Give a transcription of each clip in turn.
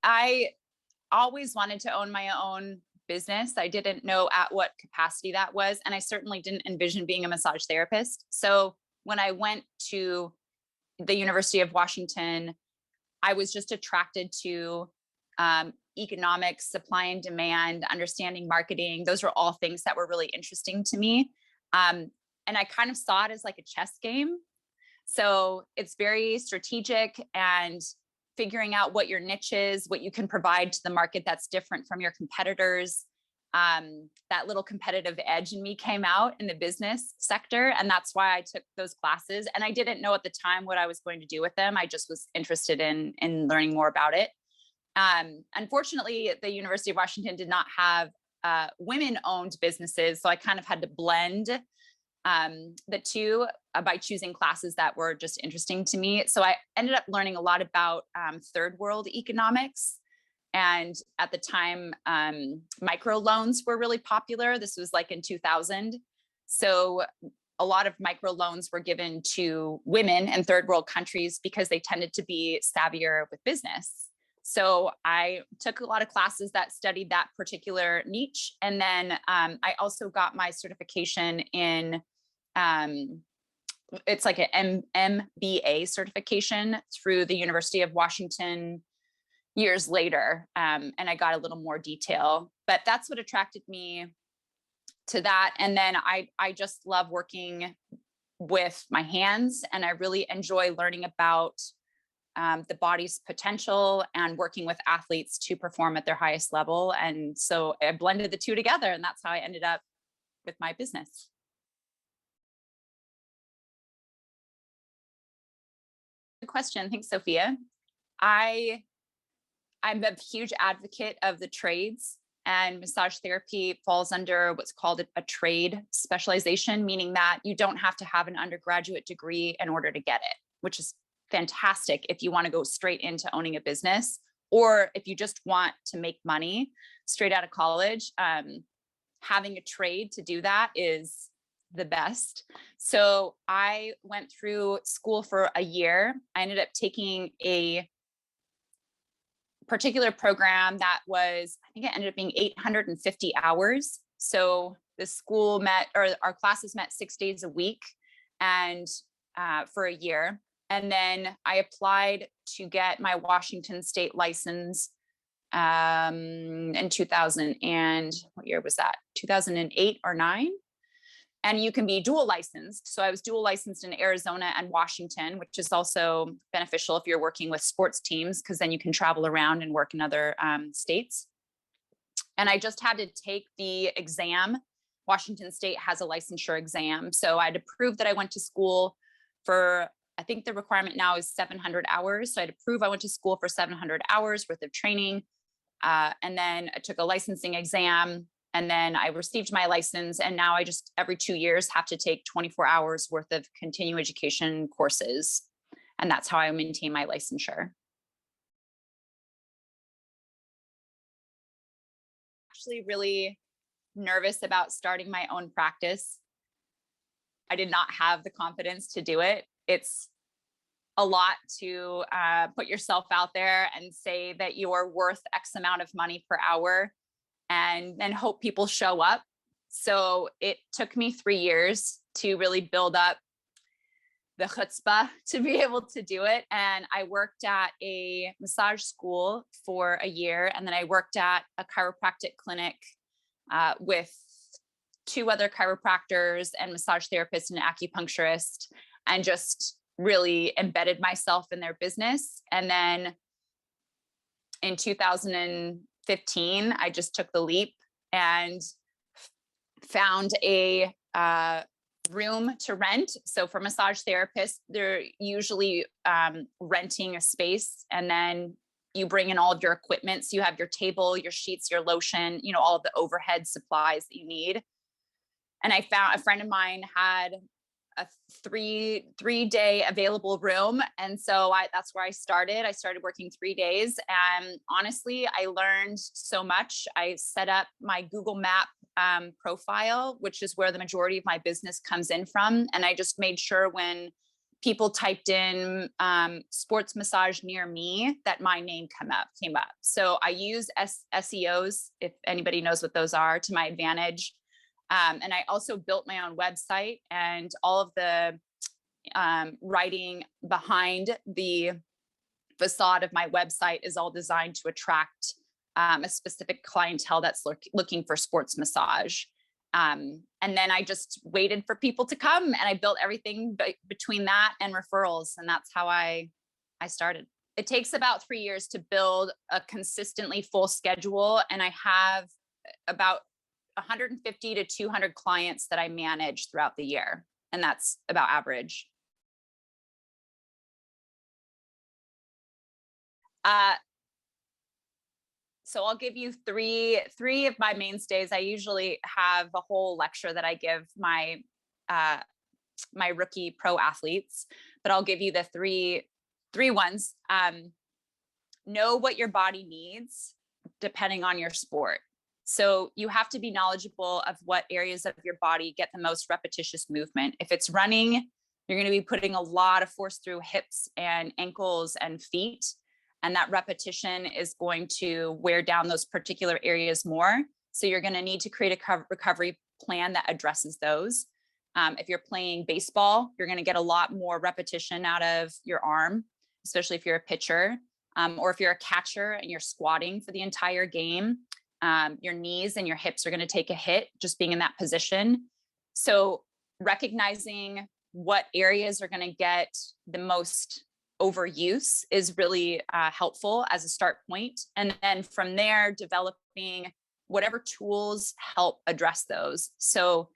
I always wanted to own my own business. I didn't know at what capacity that was. And I certainly didn't envision being a massage therapist. So when I went to the University of Washington, I was just attracted to economics, supply and demand, understanding marketing. Those were all things that were really interesting to me. And I kind of saw it as like a chess game. So it's very strategic and figuring out what your niche is, what you can provide to the market that's different from your competitors. That little competitive edge in me came out in the business sector. And that's why I took those classes. And I didn't know at the time what I was going to do with them. I just was interested in learning more about it. Unfortunately, the University of Washington did not have women-owned businesses. So I kind of had to blend the two by choosing classes that were just interesting to me. So I ended up learning a lot about third world economics. And at the time, microloans were really popular. This was like in 2000. So a lot of microloans were given to women in third world countries because they tended to be savvier with business. So I took a lot of classes that studied that particular niche. And then I also got my certification in, it's like an MBA certification through the University of Washington years later. And I got a little more detail, but that's what attracted me to that. And then I just love working with my hands, and I really enjoy learning about the body's potential and working with athletes to perform at their highest level. And so I blended the two together, and that's how I ended up with my business. Good question. Thanks, Sophia. I'm a huge advocate of the trades, and massage therapy falls under what's called a trade specialization, meaning that you don't have to have an undergraduate degree in order to get it, which is fantastic if you want to go straight into owning a business, or if you just want to make money straight out of college. Having a trade to do that is the best. So I went through school for a year. I ended up taking a particular program that was, I think it ended up being 850 hours. So the school met, or our classes met 6 days a week, and for a year. And then I applied to get my Washington state license in 2000 and what year was that? 2008 or 9. And you can be dual licensed. So I was dual licensed in Arizona and Washington, which is also beneficial if you're working with sports teams, because then you can travel around and work in other states. And I just had to take the exam. Washington State has a licensure exam. So I had to prove that I went to school for, I think the requirement now is 700 hours. So I had to prove I went to school for 700 hours worth of training. And then I took a licensing exam, and then I received my license. And now I just every 2 years have to take 24 hours worth of continuing education courses. And that's how I maintain my licensure. Actually really nervous about starting my own practice. I did not have the confidence to do it. It's a lot to put yourself out there and say that you're worth X amount of money per hour, and then hope people show up. So it took me 3 years to really build up the chutzpah to be able to do it. And I worked at a massage school for a year, and then I worked at a chiropractic clinic with 2 other chiropractors and massage therapists and acupuncturist, and just really embedded myself in their business. And then in 2015, I just took the leap and found a room to rent. So for massage therapists, they're usually renting a space, and then you bring in all of your equipment. So you have your table, your sheets, your lotion, you know, all of the overhead supplies that you need. And I found a friend of mine had a three-day available room. And so that's where I started. I started working 3 days. And honestly, I learned so much. I set up my Google Map profile, which is where the majority of my business comes in from. And I just made sure when people typed in sports massage near me, that my name came up. So I use SEOs, if anybody knows what those are, to my advantage. And I also built my own website, and all of the writing behind the facade of my website is all designed to attract a specific clientele that's looking for sports massage. And then I just waited for people to come, and I built everything between that and referrals. And that's how I started. It takes about 3 years to build a consistently full schedule. And I have about 150 to 200 clients that I manage throughout the year. And that's about average. So I'll give you three of my mainstays. I usually have a whole lecture that I give my my rookie pro athletes, but I'll give you the three ones. Know what your body needs depending on your sport. So you have to be knowledgeable of what areas of your body get the most repetitious movement. If it's running, you're going to be putting a lot of force through hips and ankles and feet. And that repetition is going to wear down those particular areas more. So you're going to need to create a recovery plan that addresses those. If you're playing baseball, you're going to get a lot more repetition out of your arm, especially if you're a pitcher, or if you're a catcher and you're squatting for the entire game. Your knees and your hips are going to take a hit just being in that position. So recognizing what areas are going to get the most overuse is really helpful as a start point. And then from there, developing whatever tools help address those. So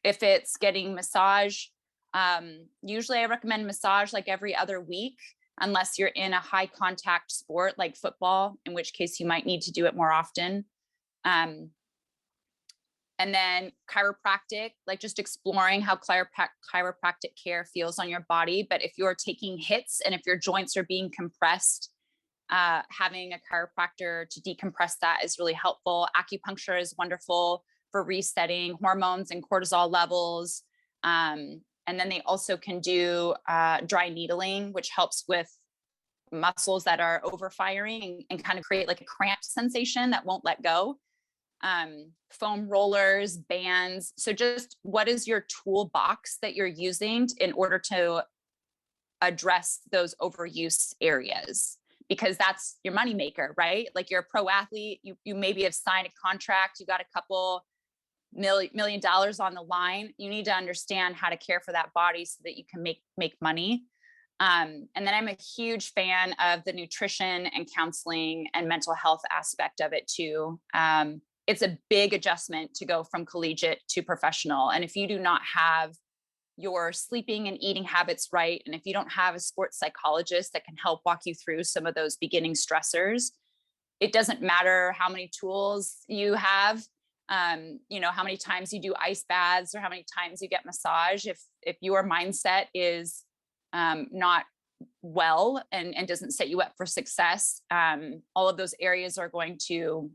if it's getting massage, usually I recommend massage like every other week, unless you're in a high contact sport like football, in which case you might need to do it more often. And then chiropractic, like just exploring how chiropractic care feels on your body. But if you're taking hits and if your joints are being compressed, having a chiropractor to decompress that is really helpful. Acupuncture is wonderful for resetting hormones and cortisol levels. And then they also can do dry needling, which helps with muscles that are overfiring and kind of create like a cramped sensation that won't let go. Foam rollers, bands. So just what is your toolbox that you're using in order to address those overuse areas? Because that's your moneymaker, right? Like you're a pro athlete, you maybe have signed a contract, you got a couple $1 million on the line. You need to understand how to care for that body so that you can make money. And then I'm a huge fan of the nutrition and counseling and mental health aspect of it too. It's a big adjustment to go from collegiate to professional. And if you do not have your sleeping and eating habits right, and if you don't have a sports psychologist that can help walk you through some of those beginning stressors, it doesn't matter how many tools you have, how many times you do ice baths or how many times you get massage. If your mindset is not well and doesn't set you up for success, all of those areas are going to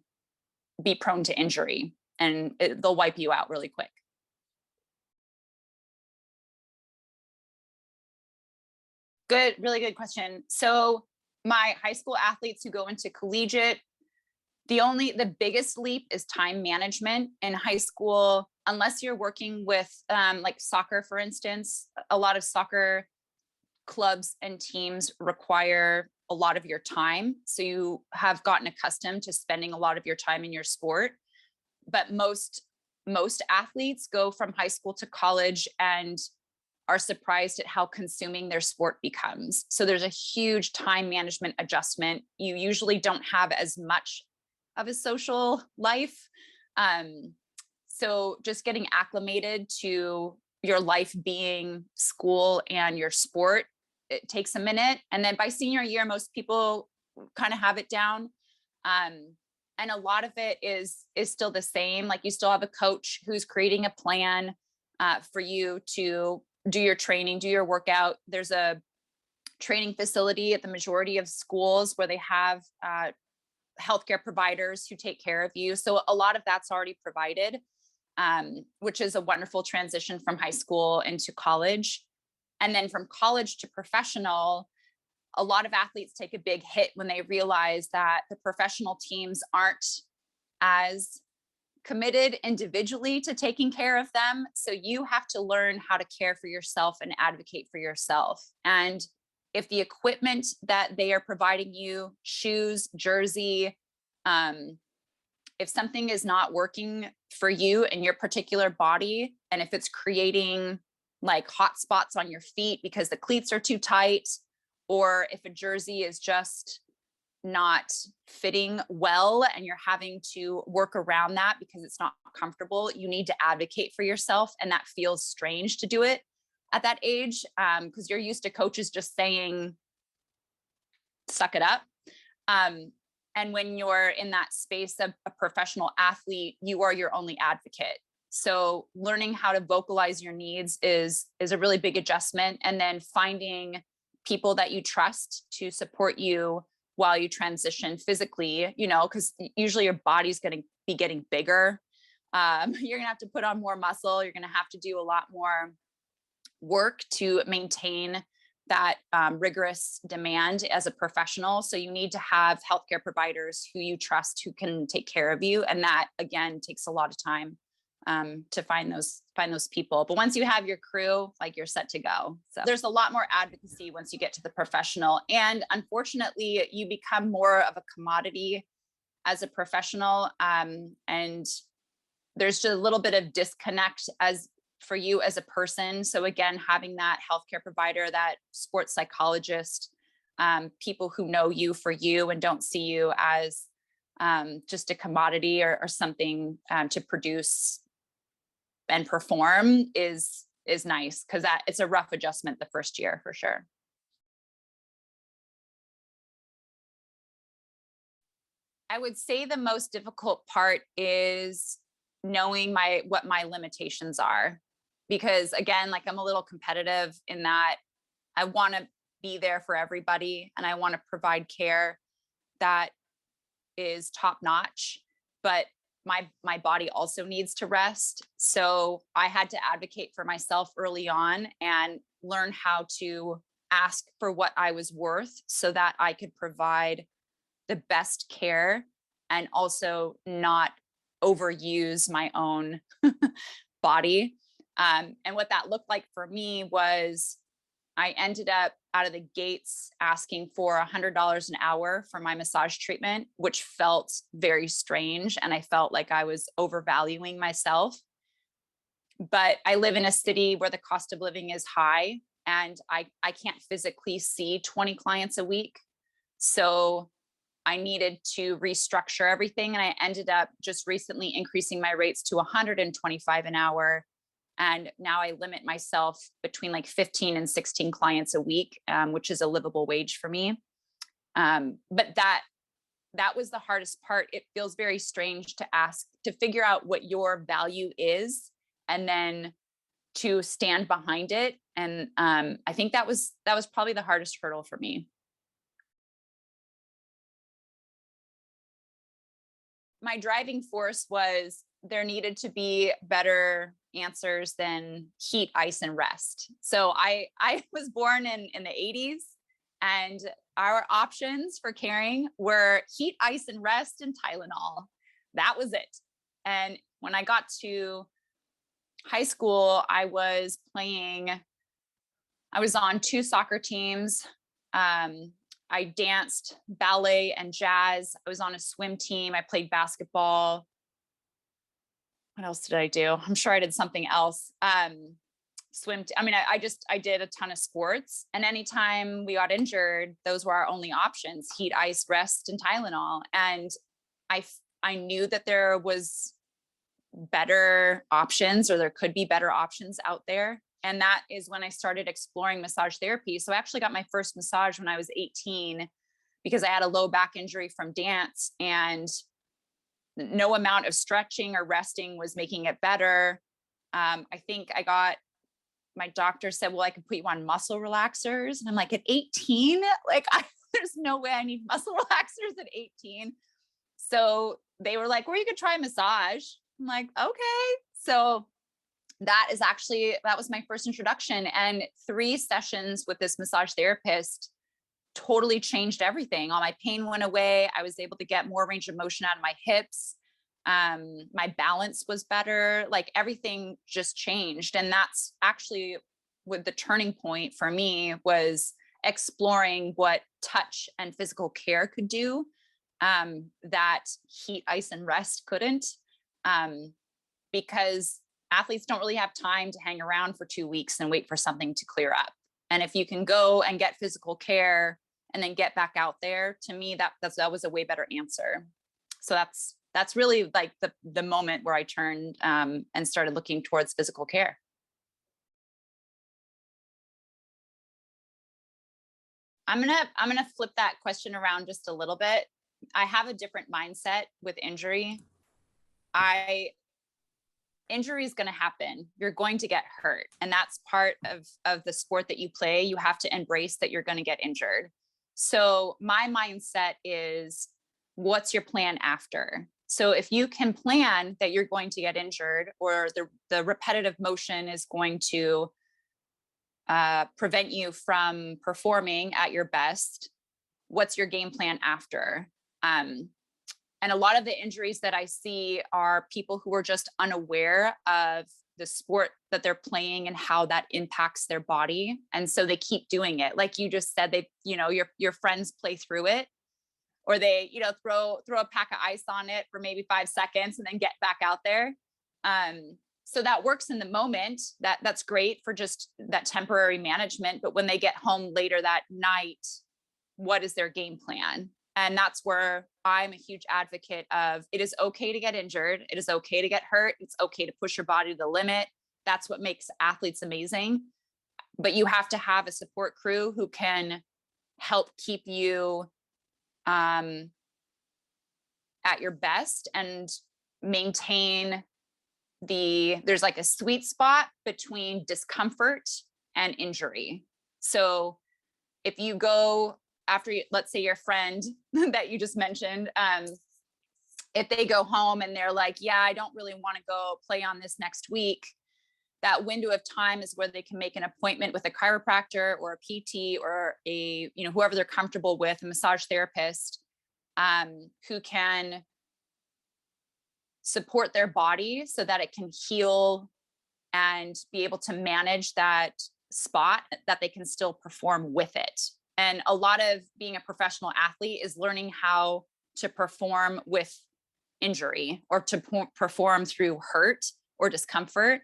be prone to injury, and they'll wipe you out really quick. Good, really good question. So my high school athletes who go into collegiate, the biggest leap is time management. In high school, unless you're working with like soccer, for instance, a lot of soccer clubs and teams require a lot of your time. So you have gotten accustomed to spending a lot of your time in your sport. But most athletes go from high school to college and are surprised at how consuming their sport becomes. So there's a huge time management adjustment. You usually don't have as much of a social life. So just getting acclimated to your life being school and your sport, it takes a minute. And then by senior year, most people kind of have it down. And a lot of it is still the same. Like you still have a coach who's creating a plan for you to do your training, do your workout. There's a training facility at the majority of schools where they have healthcare providers who take care of you. So a lot of that's already provided, which is a wonderful transition from high school into college. And then from college to professional, a lot of athletes take a big hit when they realize that the professional teams aren't as committed individually to taking care of them. So you have to learn how to care for yourself and advocate for yourself. And if the equipment that they are providing you, shoes, jersey, if something is not working for you and your particular body, and if it's creating like hot spots on your feet because the cleats are too tight, or if a jersey is just not fitting well and you're having to work around that because it's not comfortable, you need to advocate for yourself. And that feels strange to do it at that age, because you're used to coaches just saying, suck it up. And when you're in that space of a professional athlete, you are your only advocate. So learning how to vocalize your needs is a really big adjustment. And then finding people that you trust to support you while you transition physically, because usually your body's going to be getting bigger. You're going to have to put on more muscle. You're going to have to do a lot more work to maintain that rigorous demand as a professional. So you need to have healthcare providers who you trust, who can take care of you. And that, again, takes a lot of time to find those people. But once you have your crew, like, you're set to go. So there's a lot more advocacy once you get to the professional. And unfortunately, you become more of a commodity as a professional. And there's just a little bit of disconnect for you as a person. So again, having that healthcare provider, that sports psychologist, people who know you for you and don't see you as just a commodity or something to produce and perform is nice, because it's a rough adjustment the first year for sure. I would say the most difficult part is knowing what my limitations are, because again, like, I'm a little competitive in that I want to be there for everybody and I want to provide care that is top notch, but my body also needs to rest. So I had to advocate for myself early on and learn how to ask for what I was worth so that I could provide the best care and also not overuse my own body. And what that looked like for me was I ended up out of the gates asking for $100 an hour for my massage treatment, which felt very strange. And I felt like I was overvaluing myself. But I live in a city where the cost of living is high, and I can't physically see 20 clients a week. So I needed to restructure everything. And I ended up just recently increasing my rates to $125 an hour. And now I limit myself between like 15 and 16 clients a week, which is a livable wage for me. But that was the hardest part. It feels very strange to ask, to figure out what your value is, and then to stand behind it. And I think that was probably the hardest hurdle for me. My driving force was there needed to be better answers than heat, ice, and rest. So I was born in the 80s, and our options for caring were heat, ice, and rest, and Tylenol. That was it. And when I got to high school, I was on 2 soccer teams. I danced ballet and jazz. I was on a swim team. I played basketball. What else did I do? I'm sure I did something else. I did a ton of sports, and anytime we got injured, those were our only options: heat, ice, rest, and Tylenol. And I knew that there was better options, or there could be better options out there. And that is when I started exploring massage therapy. So I actually got my first massage when I was 18, because I had a low back injury from dance, and no amount of stretching or resting was making it better. I think my doctor said, well, I could put you on muscle relaxers. And I'm like, at 18, there's no way I need muscle relaxers at 18. So they were like, well, you could try massage. I'm like, okay. So that was my first introduction, and 3 sessions with this massage therapist totally changed everything. All my pain went away. I was able to get more range of motion out of my hips. My balance was better. Like everything just changed. And that's actually what the turning point for me was, exploring what touch and physical care could do, that heat, ice, and rest couldn't, because athletes don't really have time to hang around for 2 weeks and wait for something to clear up. And if you can go and get physical care and then get back out there, to me, that was a way better answer. So that's really like the moment where I turned, and started looking towards physical care. I'm gonna flip that question around just a little bit. I have a different mindset with injury. I Injury is going to happen. You're going to get hurt, and that's part of the sport that you play. You have to embrace that you're going to get injured. So my mindset is, what's your plan after? So if you can plan that you're going to get injured, or the repetitive motion is going to prevent you from performing at your best, what's your game plan after? And a lot of the injuries that I see are people who are just unaware of the sport that they're playing and how that impacts their body. And so they keep doing it. Like you just said, your friends play through it, or they, throw a pack of ice on it for maybe 5 seconds and then get back out there. So that works in the moment. That's great for just that temporary management. But when they get home later that night, what is their game plan? And that's where I'm a huge advocate of, it is okay to get injured. It is okay to get hurt. It's okay to push your body to the limit. That's what makes athletes amazing. But you have to have a support crew who can help keep you at your best and maintain there's like a sweet spot between discomfort and injury. So if you go after, let's say your friend that you just mentioned, if they go home and they're like, yeah, I don't really want to go play on this next week, that window of time is where they can make an appointment with a chiropractor or a PT or whoever they're comfortable with, a massage therapist, who can support their body so that it can heal and be able to manage that spot, that they can still perform with it. And a lot of being a professional athlete is learning how to perform with injury, or to perform through hurt or discomfort.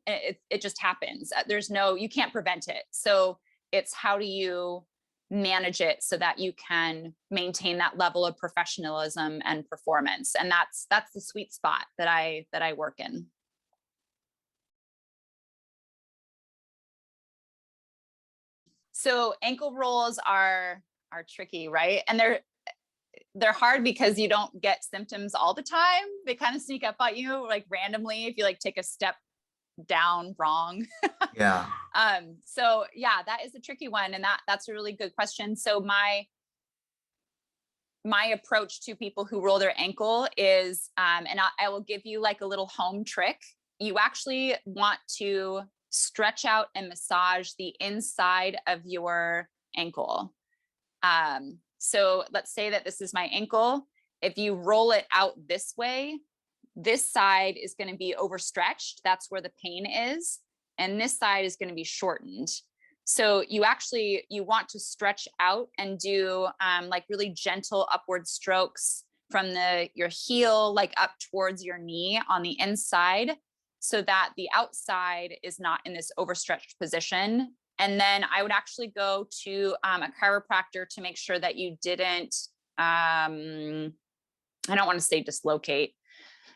It just happens. You can't prevent it. So it's, how do you manage it so that you can maintain that level of professionalism and performance? And that's the sweet spot that I work in. So ankle rolls are tricky, right? And they're hard because you don't get symptoms all the time. They kind of sneak up at you like randomly if you like take a step down wrong. Yeah. So yeah, that is a tricky one. And that's a really good question. So my approach to people who roll their ankle is, and I will give you like a little home trick. You actually want to stretch out and massage the inside of your ankle. So let's say that this is my ankle. If you roll it out this way, this side is going to be overstretched. That's where the pain is. And this side is going to be shortened. So you want to stretch out and do like really gentle upward strokes from your heel, like up towards your knee on the inside, so that the outside is not in this overstretched position. And then I would actually go to a chiropractor to make sure that you didn't, I don't want to say dislocate.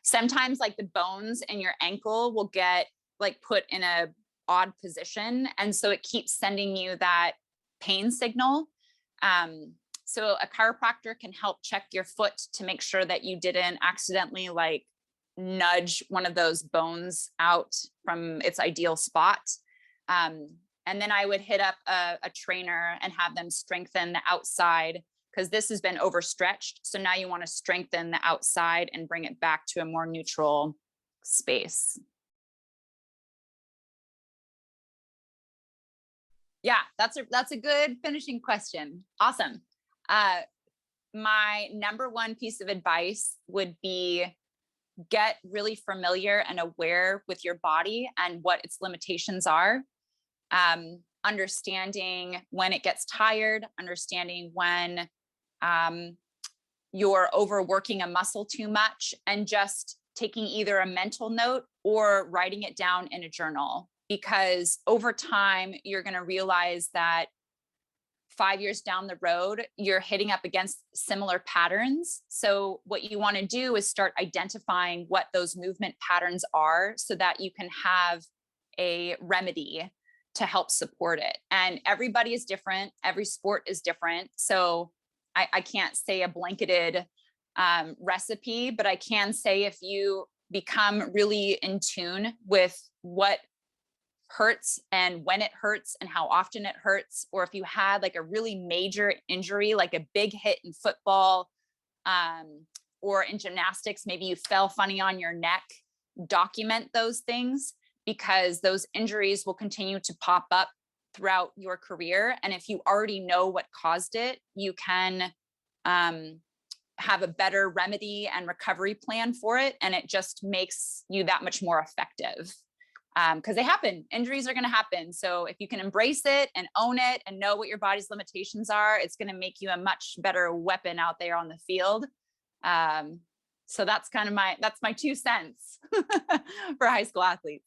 Sometimes like the bones in your ankle will get like put in a odd position. And so it keeps sending you that pain signal. So a chiropractor can help check your foot to make sure that you didn't accidentally like nudge one of those bones out from its ideal spot. And then I would hit up a trainer and have them strengthen the outside, because this has been overstretched. So now you want to strengthen the outside and bring it back to a more neutral space. Yeah, that's a good finishing question. Awesome. Uh, my number one piece of advice would be get really familiar and aware with your body and what its limitations are. Understanding when it gets tired, understanding when um, you're overworking a muscle too much, and just taking either a mental note or writing it down in a journal. Because over time, you're going to realize that 5 years down the road, you're hitting up against similar patterns. So, what you want to do is start identifying what those movement patterns are so that you can have a remedy to help support it. And everybody is different, every sport is different. So, I can't say a blanketed recipe, but I can say if you become really in tune with what hurts and when it hurts and how often it hurts, or if you had like a really major injury, like a big hit in football, or in gymnastics, maybe you fell funny on your neck, document those things, because those injuries will continue to pop up throughout your career. And if you already know what caused it, you can have a better remedy and recovery plan for it. And it just makes you that much more effective. Because they happen, injuries are going to happen. So if you can embrace it and own it and know what your body's limitations are, it's going to make you a much better weapon out there on the field. So that's kind of that's my 2 cents for high school athletes.